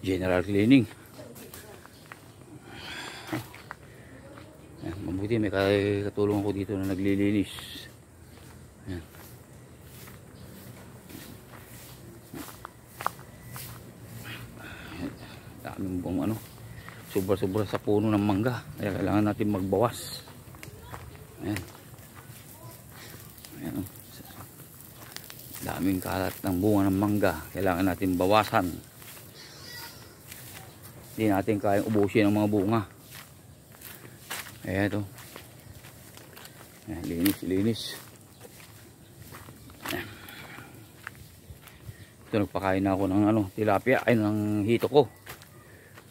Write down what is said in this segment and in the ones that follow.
general cleaning. Ayan, mabuti may katulong ako dito na naglilinis. Ayan. Daming buong ano, sobra-sobra sa puno ng mangga, kaya kailangan natin magbawas. Ayan. Ayan. Daming kalat ng bunga ng mangga, kailangan natin bawasan. Hindi natin kayang ubusin ang mga bunga. Ayan ito. Ayan, linis, linis. Ayan. Ito, nagpakain na ako ng ano, tilapia, ay ng hito ko.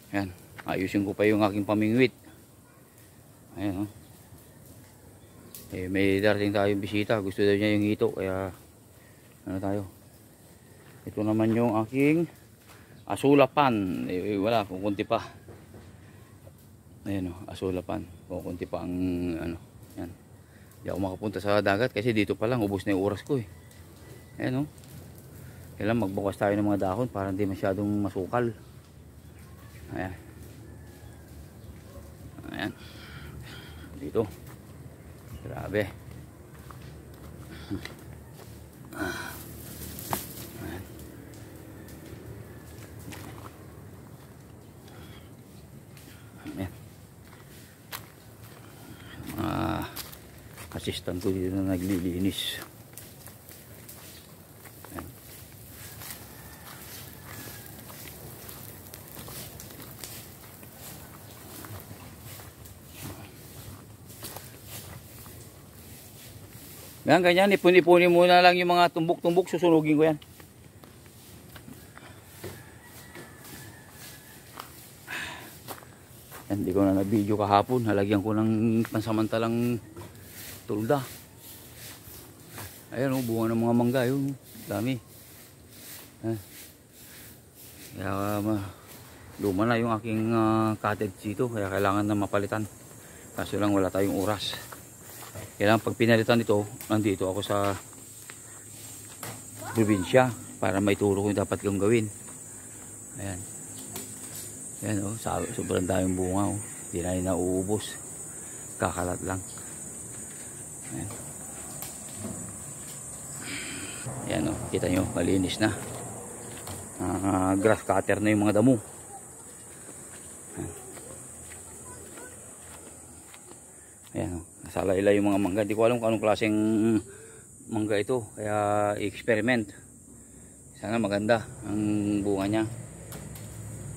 Ayan, ayusin ko pa yung aking pamingwit. Ayan, oh. Eh, may darating tayong bisita, gusto daw niya yung hito, kaya ano tayo. Ito naman yung aking asulapan. Eh, wala, kukunti pa. Ayan, oh, asulapan. Kukunti pa ang ano, yan. Hindi ako makapunta sa dagat kasi dito pa lang ubos na yung oras ko eh. Ayan, oh. Kailan magbukas tayo ng mga dahon para hindi masyadong masukal. Ayan. Ayan. Dito. Grabe. Ayan. Ayan. Assistant ko dito na naglilinis. Ayan. Yan, ganyan, ipuni-puni muna lang yung mga tumbok-tumbok, susunugin ko yan. Yan, hindi ko na na-video kahapon, halagyan ko ng pansamantalang tulda. Ayan, oh, bunga ng mga mangga, yun, dami. Kaya luma na yung aking cottage dito, kaya kailangan na mapalitan. Kaso lang wala tayong oras. Kailangan pag pinalitan ito, nandito ako sa probinsya para may turo ko yung dapat kong gawin. Ayan. Ayan, oh, sobrang daming bunga, oh. Hindi na nauubos. Kakalat lang. Ayan. Ayan, oh, kita nyo, malinis na. Grass cutter na yung mga damo. Ayan. Ayan, oh. Nasalaylay yung mga mangga. Hindi ko alam kung anong klaseng mangga ito, kaya i-experiment. Sana maganda ang bunga niya.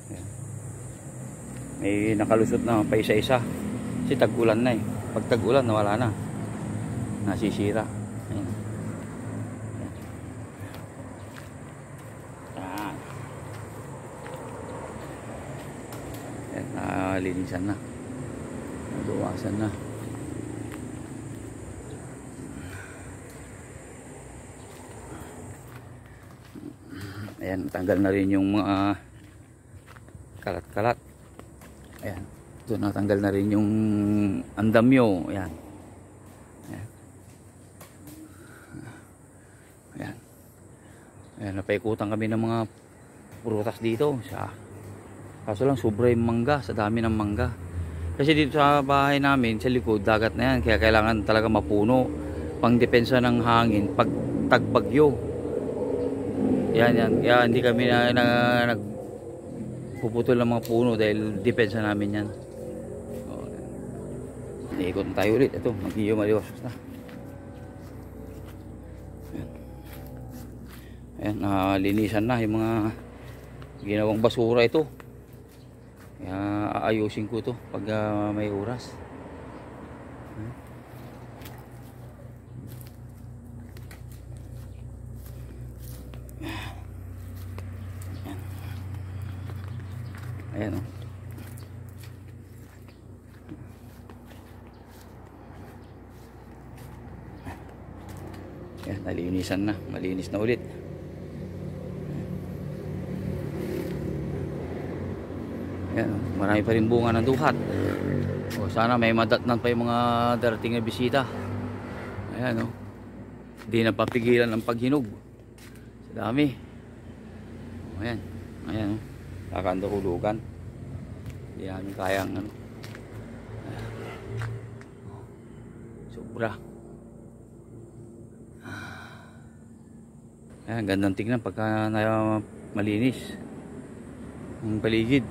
Ayan. May nakalusot na pa isa-isa kasi tag-ulan na eh. Pag tag-ulan nawala na, nasisira. Ayan. Ayan. Ayan, nalinisan na, nabawasan na. Ayan, tanggal na rin yung mga kalat-kalat. Ayan, ito natanggal na rin yung andamyo. Ayan. Ayan. Ayan. Ayan, napaikutan kami ng mga prutas dito. Kaso lang, sobra yung mangga, sa dami ng mangga. Kasi dito sa bahay namin, sa likod, dagat na yan. Kaya kailangan talaga mapuno. Pang depensa ng hangin, pag tagbagyo. Yan, yan. Kaya hindi kami nagpuputol ng mga puno dahil depensa namin yan. Iikot na tayo ulit. Ito, mag-iyo maliwasos na. Ayan. Ayan, linisan na yung mga ginawang basura ito. Kaya aayusin ko ito pag may oras. Ayan, oh. Ayan, nalinisan na, malinis na ulit. Ayan, oh. Marami pa rin bunga ng duhat. O, sana may madatnan pa yung mga darating na bisita. Ayan, oh. Hindi na papigilan ang paghinog. Sa dami. Ayan, ayan, oh. kakandahulugan. Hindi namin kayang ano. Sobra. Ayan, gandang tingnan pagka malinis ang paligid.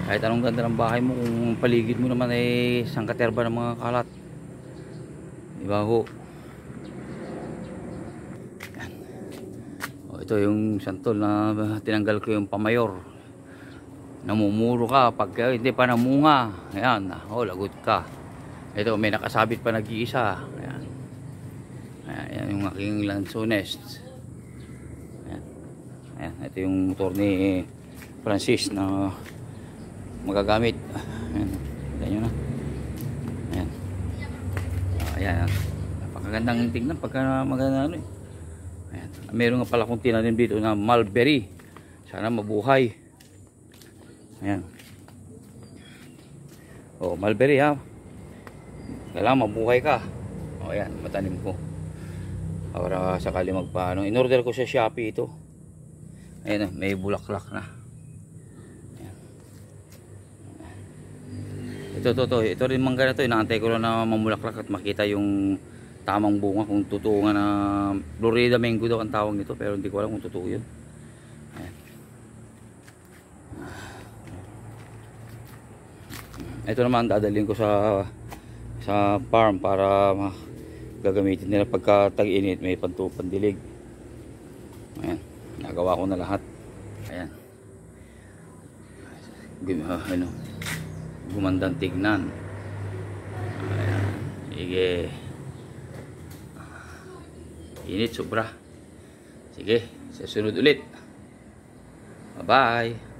Kahit anong ganda ng bahay mo, kung paligid mo naman ay sangkaterba ng mga kalat, diba ho? Ayan. O, ito yung santol na tinanggal ko yung pamayor. Namumuro ka pag hindi pa namunga. Ayan, o, lagot ka. Ito, may nakasabit pa nag-iisa. Ayan. Ayan yung aking lansones. Ayan. Ayan, ito yung motor ni Francis na magagamit. Ayan, ganyan na. Ayan. Ayan. Napakagandang tingnan pagka maganda ano eh. Ayan. Meron nga pala kong tinanim dito na mulberry. Sana mabuhay. Ayan. Oh, mulberry ha. Kailangan mabuhay ka. O ayan, matanim ko. Para sakali magpaano. In-order ko sa Shopee ito. Ayan, may bulaklak na. Ayan. Ito rin mangga na ito. Inaantay ko lang na mamulaklak at makita yung tamang bunga. Kung totoo nga na Florida mango daw ang tawag nito. Pero hindi ko alam kung totoo yun. Ayan. Ito naman dadalhin ko sa farm para gagamitin nila pagka tag-init, may pandilig. Ayan, nagawa ko na lahat. Ayan. Ano, gumandang tignan. Ayan. Sige. Init sobra. Sige, sa sunod ulit. Bye bye.